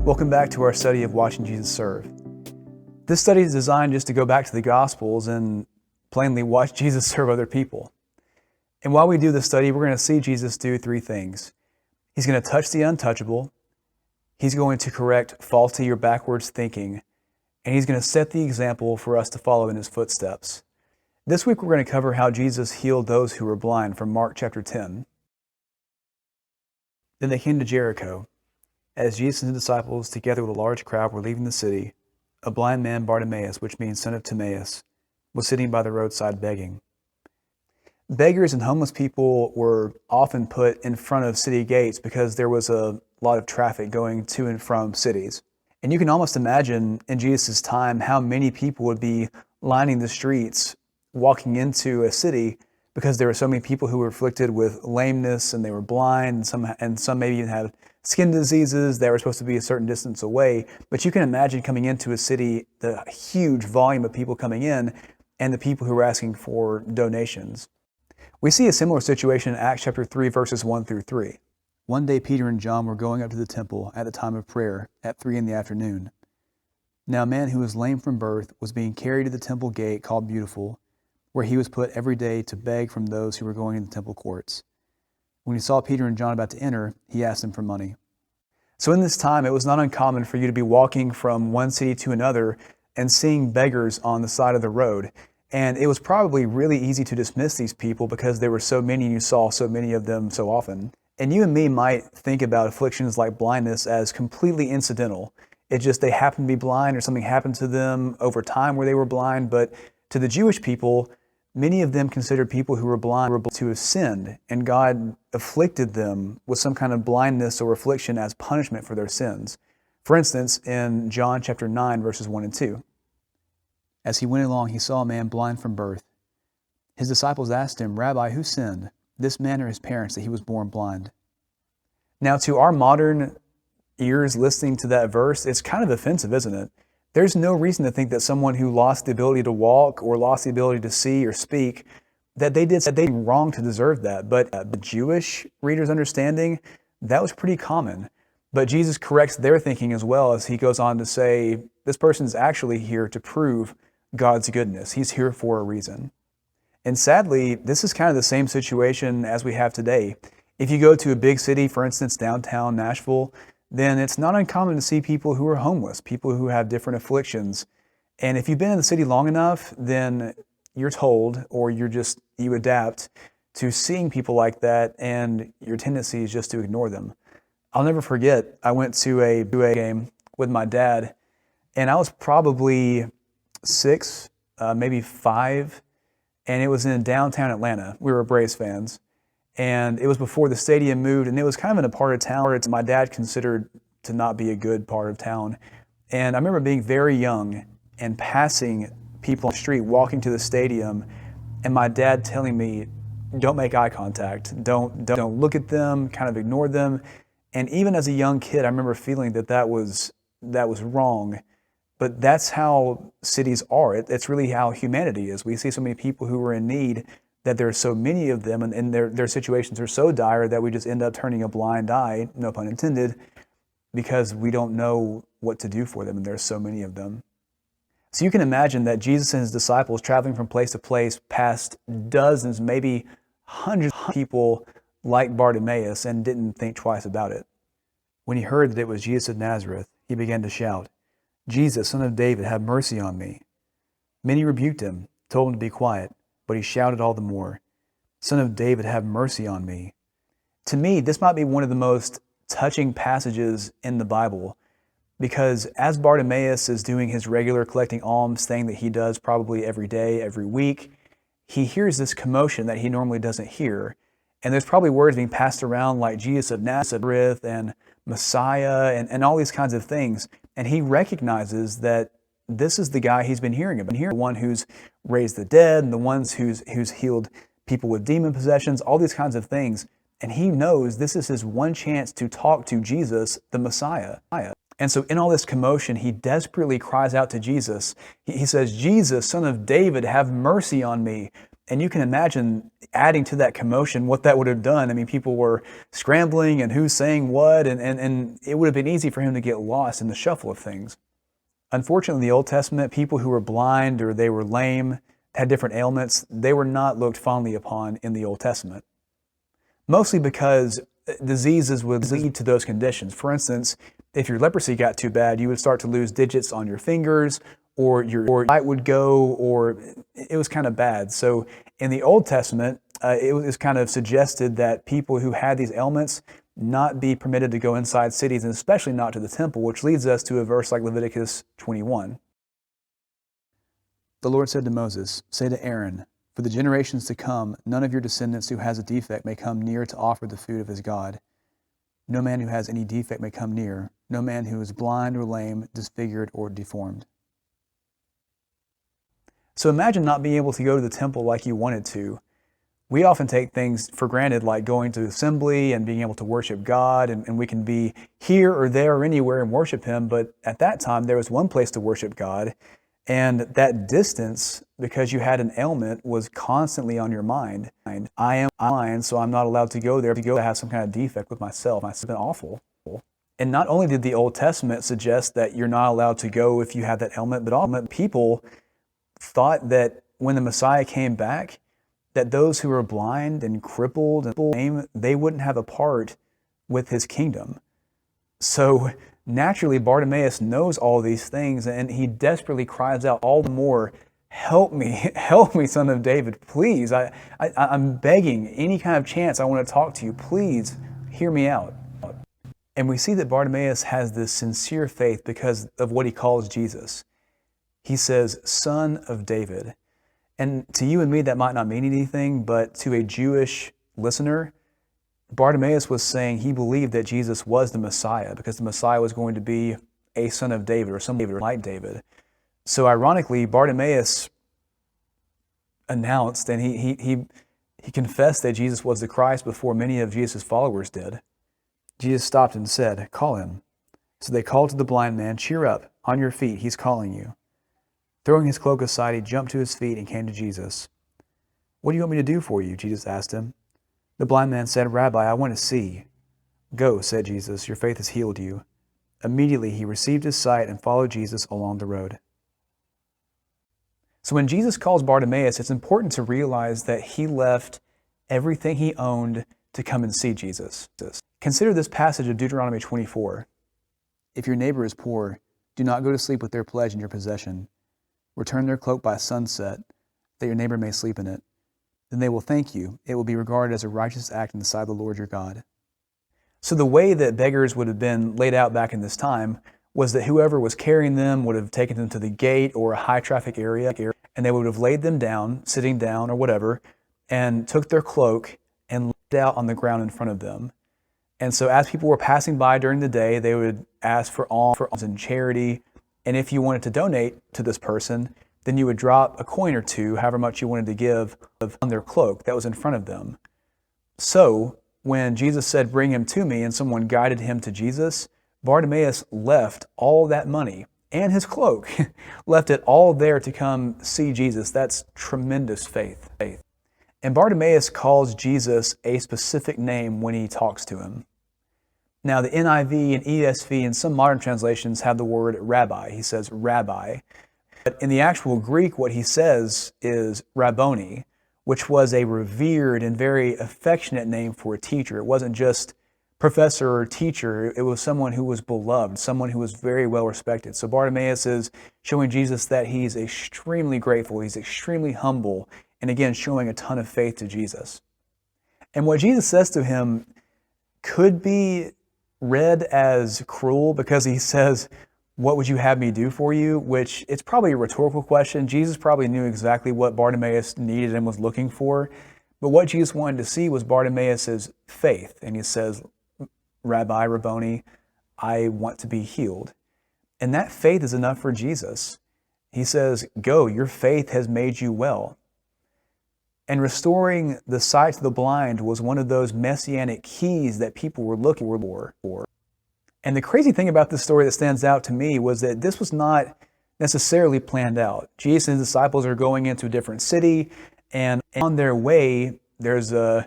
Welcome back to our study of watching Jesus serve. This study is designed just to go back to the Gospels and plainly watch Jesus serve other people. And while we do this study, we're going to see Jesus do three things. He's going to touch the untouchable, he's going to correct faulty or backwards thinking, and he's going to set the example for us to follow in his footsteps. This week we're going to cover how Jesus healed those who were blind from Mark chapter 10. Then they came to Jericho. As Jesus and his disciples, together with a large crowd, were leaving the city, a blind man, Bartimaeus, which means son of Timaeus, was sitting by the roadside begging. Beggars and homeless people were often put in front of city gates because there was a lot of traffic going to and from cities. And you can almost imagine in Jesus' time how many people would be lining the streets walking into a city because there were so many people who were afflicted with lameness and they were blind, and some maybe even had skin diseases that were supposed to be a certain distance away. But you can imagine coming into a city, the huge volume of people coming in and the people who were asking for donations. We see a similar situation in Acts chapter 3, verses 1 through 3. One day Peter and John were going up to the temple at the time of prayer at 3 p.m. Now a man who was lame from birth was being carried to the temple gate called Beautiful, where he was put every day to beg from those who were going in the temple courts. When he saw Peter and John about to enter, he asked them for money. So in this time, it was not uncommon for you to be walking from one city to another and seeing beggars on the side of the road. And it was probably really easy to dismiss these people because there were so many and you saw so many of them so often. And you and me might think about afflictions like blindness as completely incidental. It just, they happened to be blind or something happened to them over time where they were blind. But to the Jewish people, many of them considered people who were blind to have sinned, and God afflicted them with some kind of blindness or affliction as punishment for their sins. For instance, in John chapter 9, verses 1 and 2. As he went along, he saw a man blind from birth. His disciples asked him, "Rabbi, who sinned, this man or his parents, that he was born blind?" Now, to our modern ears listening to that verse, it's kind of offensive, isn't it? There's no reason to think that someone who lost the ability to walk or lost the ability to see or speak, that they did something wrong to deserve that. But the Jewish reader's understanding, that was pretty common. But Jesus corrects their thinking as well as he goes on to say, this person is actually here to prove God's goodness. He's here for a reason. And sadly, this is kind of the same situation as we have today. If you go to a big city, for instance, downtown Nashville, then it's not uncommon to see people who are homeless, people who have different afflictions. And if you've been in the city long enough, then you're told, or you adapt to seeing people like that, and your tendency is just to ignore them. I'll never forget, I went to a game with my dad, and I was probably 6, maybe 5, and it was in downtown Atlanta. We were Braves fans. And it was before the stadium moved, and it was kind of in a part of town where my dad considered to not be a good part of town. And I remember being very young and passing people on the street walking to the stadium, and my dad telling me, don't make eye contact, don't look at them, kind of ignore them. And even as a young kid, I remember feeling that was wrong. But that's how cities are. It's really how humanity is. We see so many people who are in need, that there are so many of them, and their situations are so dire that we just end up turning a blind eye, no pun intended, because we don't know what to do for them, and there's so many of them. So you can imagine that Jesus and his disciples traveling from place to place past dozens, maybe hundreds of people like Bartimaeus, and didn't think twice about it. When he heard that it was Jesus of Nazareth, he began to shout, "Jesus, Son of David, have mercy on me." Many rebuked him, told him to be quiet, but he shouted all the more, "Son of David, have mercy on me." To me, this might be one of the most touching passages in the Bible, because as Bartimaeus is doing his regular collecting alms thing that he does probably every day, every week, he hears this commotion that he normally doesn't hear. And there's probably words being passed around like Jesus of Nazareth and Messiah and all these kinds of things. And he recognizes that this is the guy he's been hearing about. The one who's raised the dead, and the ones who's healed people with demon possessions, all these kinds of things. And he knows this is his one chance to talk to Jesus, the Messiah. And so in all this commotion, he desperately cries out to Jesus. He says, "Jesus, Son of David, have mercy on me." And you can imagine adding to that commotion what that would have done. I mean, people were scrambling and who's saying what, and it would have been easy for him to get lost in the shuffle of things. Unfortunately, in the Old Testament, people who were blind or they were lame, had different ailments, they were not looked fondly upon in the Old Testament. Mostly because diseases would lead to those conditions. For instance, if your leprosy got too bad, you would start to lose digits on your fingers, or your sight would go, or it was kind of bad. So in the Old Testament, it was kind of suggested that people who had these ailments not be permitted to go inside cities, and especially not to the temple, which leads us to a verse like Leviticus 21. The Lord said to Moses, "Say to Aaron, for the generations to come, none of your descendants who has a defect may come near to offer the food of his God. No man who has any defect may come near, no man who is blind or lame, disfigured or deformed." So imagine not being able to go to the temple like you wanted to. We often take things for granted, like going to assembly and being able to worship God, and we can be here or there or anywhere and worship Him. But at that time, there was one place to worship God, and that distance, because you had an ailment, was constantly on your mind. I am blind, so I'm not allowed to go there to have some kind of defect with myself. It's been awful. And not only did the Old Testament suggest that you're not allowed to go if you have that ailment, but all people thought that when the Messiah came back, that those who were blind and crippled and lame, they wouldn't have a part with His kingdom. So naturally, Bartimaeus knows all these things, and he desperately cries out all the more, "Help me, help me, Son of David, please. I'm begging, any kind of chance I want to talk to you, please hear me out." And we see that Bartimaeus has this sincere faith because of what he calls Jesus. He says, "Son of David." And to you and me, that might not mean anything, but to a Jewish listener, Bartimaeus was saying he believed that Jesus was the Messiah because the Messiah was going to be a son of David or somebody like David. So ironically, Bartimaeus announced and he confessed that Jesus was the Christ before many of Jesus' followers did. Jesus stopped and said, "Call him." So they called to the blind man, "Cheer up, on your feet, he's calling you." Throwing his cloak aside, he jumped to his feet and came to Jesus. "What do you want me to do for you?" Jesus asked him. The blind man said, "Rabbi, I want to see." "Go," said Jesus, "your faith has healed you." Immediately he received his sight and followed Jesus along the road. So when Jesus calls Bartimaeus, it's important to realize that he left everything he owned to come and see Jesus. Consider this passage of Deuteronomy 24. "If your neighbor is poor, do not go to sleep with their pledge in your possession. Return their cloak by sunset, that your neighbor may sleep in it. Then they will thank you. It will be regarded as a righteous act in the sight of the Lord your God." So the way that beggars would have been laid out back in this time was that whoever was carrying them would have taken them to the gate or a high traffic area, and they would have laid them down, sitting down or whatever, and took their cloak and laid it out on the ground in front of them. And so as people were passing by during the day, they would ask for alms and charity. And if you wanted to donate to this person, then you would drop a coin or two, however much you wanted to give, on their cloak that was in front of them. So when Jesus said, "Bring him to me," and someone guided him to Jesus, Bartimaeus left all that money and his cloak, left it all there to come see Jesus. That's tremendous faith. And Bartimaeus calls Jesus a specific name when he talks to him. Now, the NIV and ESV and some modern translations have the word rabbi. He says rabbi. But in the actual Greek, what he says is Rabboni, which was a revered and very affectionate name for a teacher. It wasn't just professor or teacher. It was someone who was beloved, someone who was very well respected. So Bartimaeus is showing Jesus that he's extremely grateful, he's extremely humble, and again, showing a ton of faith to Jesus. And what Jesus says to him could be read as cruel because he says, "What would you have me do for you?" Which it's probably a rhetorical question. Jesus probably knew exactly what Bartimaeus needed and was looking for. But what Jesus wanted to see was Bartimaeus' faith. And he says, "Rabbi, Rabboni, I want to be healed." And that faith is enough for Jesus. He says, "Go, your faith has made you well." And restoring the sight to the blind was one of those messianic keys that people were looking for. And the crazy thing about this story that stands out to me was that this was not necessarily planned out. Jesus and his disciples are going into a different city, And on their way, there's a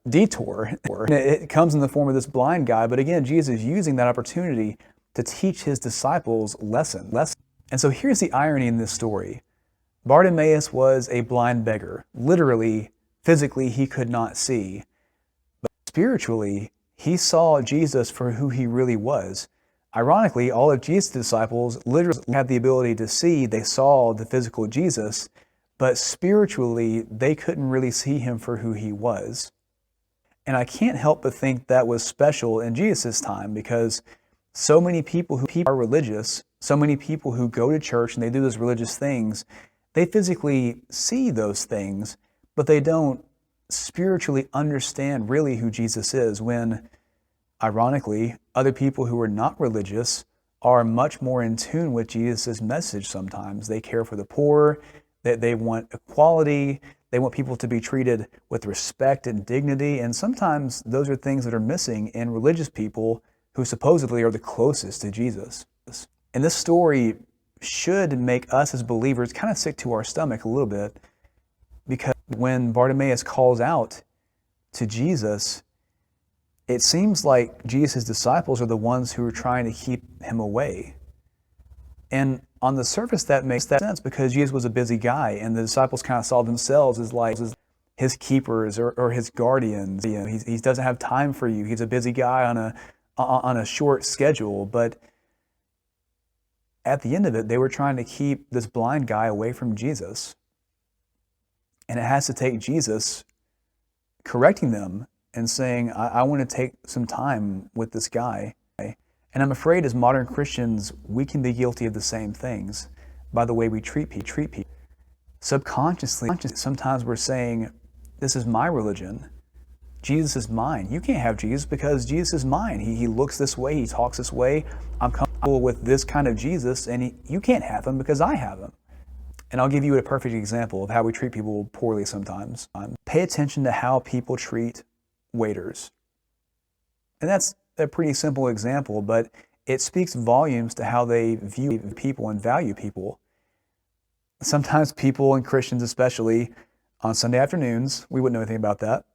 detour. It comes in the form of this blind guy. But again, Jesus is using that opportunity to teach his disciples lessons. And so here's the irony in this story. Bartimaeus was a blind beggar. Literally, physically, he could not see. But spiritually, he saw Jesus for who he really was. Ironically, all of Jesus' disciples literally had the ability to see. They saw the physical Jesus, but spiritually, they couldn't really see him for who he was. And I can't help but think that was special in Jesus' time, because so many people who are religious, so many people who go to church and they do those religious things, they physically see those things, but they don't spiritually understand really who Jesus is, when, ironically, other people who are not religious are much more in tune with Jesus' message sometimes. They care for the poor, they want equality, they want people to be treated with respect and dignity, and sometimes those are things that are missing in religious people who supposedly are the closest to Jesus. And this story should make us as believers kind of sick to our stomach a little bit, because when Bartimaeus calls out to Jesus, it seems like Jesus' disciples are the ones who are trying to keep him away. And on the surface, that makes sense, because Jesus was a busy guy, and the disciples kind of saw themselves as like his keepers or his guardians. You know, he doesn't have time for you. He's a busy guy on a short schedule. But at the end of it, they were trying to keep this blind guy away from Jesus. And it has to take Jesus correcting them and saying, I want to take some time with this guy. And I'm afraid as modern Christians, we can be guilty of the same things by the way we treat people. Subconsciously, sometimes we're saying, this is my religion. Jesus is mine. You can't have Jesus because Jesus is mine. He looks this way. He talks this way. I'm comfortable with this kind of Jesus, and you can't have him because I have him. And I'll give you a perfect example of how we treat people poorly sometimes. Pay attention to how people treat waiters. And that's a pretty simple example, but it speaks volumes to how they view people and value people. Sometimes people, and Christians especially, on Sunday afternoons, we wouldn't know anything about that,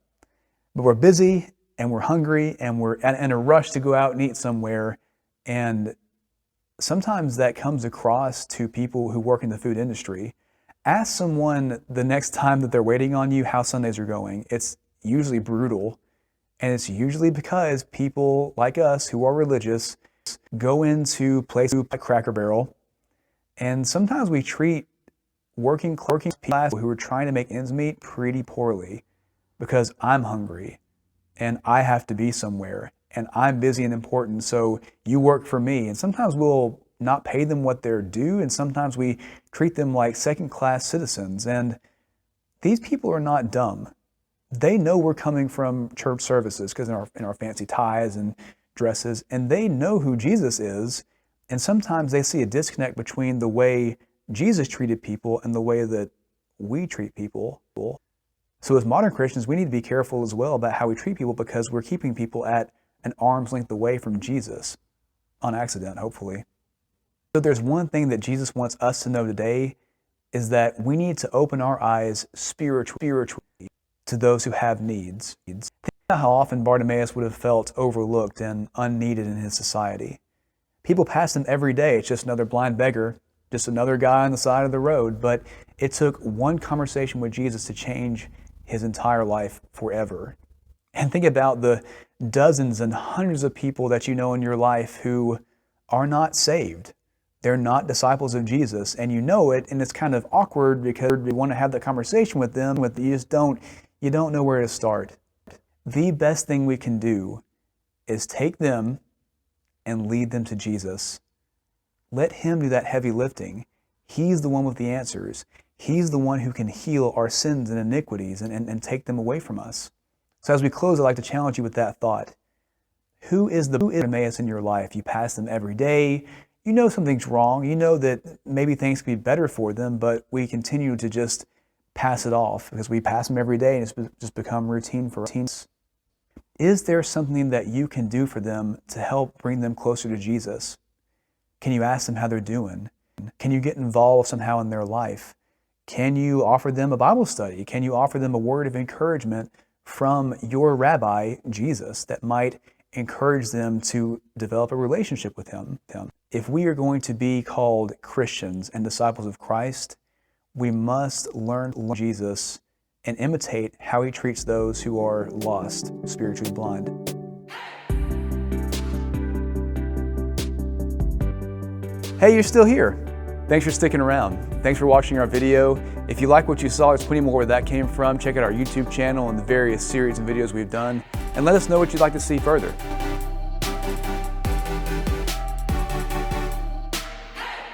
but we're busy and we're hungry and we're in a rush to go out and eat somewhere. And sometimes that comes across to people who work in the food industry. Ask someone the next time that they're waiting on you how Sundays are going. It's usually brutal. And it's usually because people like us who are religious go into places like Cracker Barrel, and sometimes we treat working people who are trying to make ends meet pretty poorly, because I'm hungry and I have to be somewhere and I'm busy and important, so you work for me. And sometimes we'll not pay them what they're due, and sometimes we treat them like second-class citizens. And these people are not dumb. They know we're coming from church services because in our fancy ties and dresses, and they know who Jesus is. And sometimes they see a disconnect between the way Jesus treated people and the way that we treat people. So as modern Christians, we need to be careful as well about how we treat people, because we're keeping people at an arm's length away from Jesus on accident, hopefully. So there's one thing that Jesus wants us to know today, is that we need to open our eyes spiritually to those who have needs. Think about how often Bartimaeus would have felt overlooked and unneeded in his society. People pass him every day. It's just another blind beggar, just another guy on the side of the road. But it took one conversation with Jesus to change his entire life forever. And think about the dozens and hundreds of people that you know in your life who are not saved. They're not disciples of Jesus, and you know it, and it's kind of awkward because you want to have that conversation with them, but you don't know where to start. The best thing we can do is take them and lead them to Jesus. Let him do that heavy lifting. He's the one with the answers. He's the one who can heal our sins and iniquities and take them away from us. So as we close, I'd like to challenge you with that thought. Who is Bartimaeus in your life? You pass them every day. You know something's wrong. You know that maybe things could be better for them, but we continue to just pass it off because we pass them every day and it's just become routine for us. Is there something that you can do for them to help bring them closer to Jesus? Can you ask them how they're doing? Can you get involved somehow in their life? Can you offer them a Bible study? Can you offer them a word of encouragement from your rabbi, Jesus, that might encourage them to develop a relationship with him? If we are going to be called Christians and disciples of Christ, we must learn Jesus and imitate how he treats those who are lost, spiritually blind. Hey, you're still here. Thanks for sticking around. Thanks for watching our video. If you like what you saw, there's plenty more where that came from. Check out our YouTube channel and the various series and videos we've done, and let us know what you'd like to see further.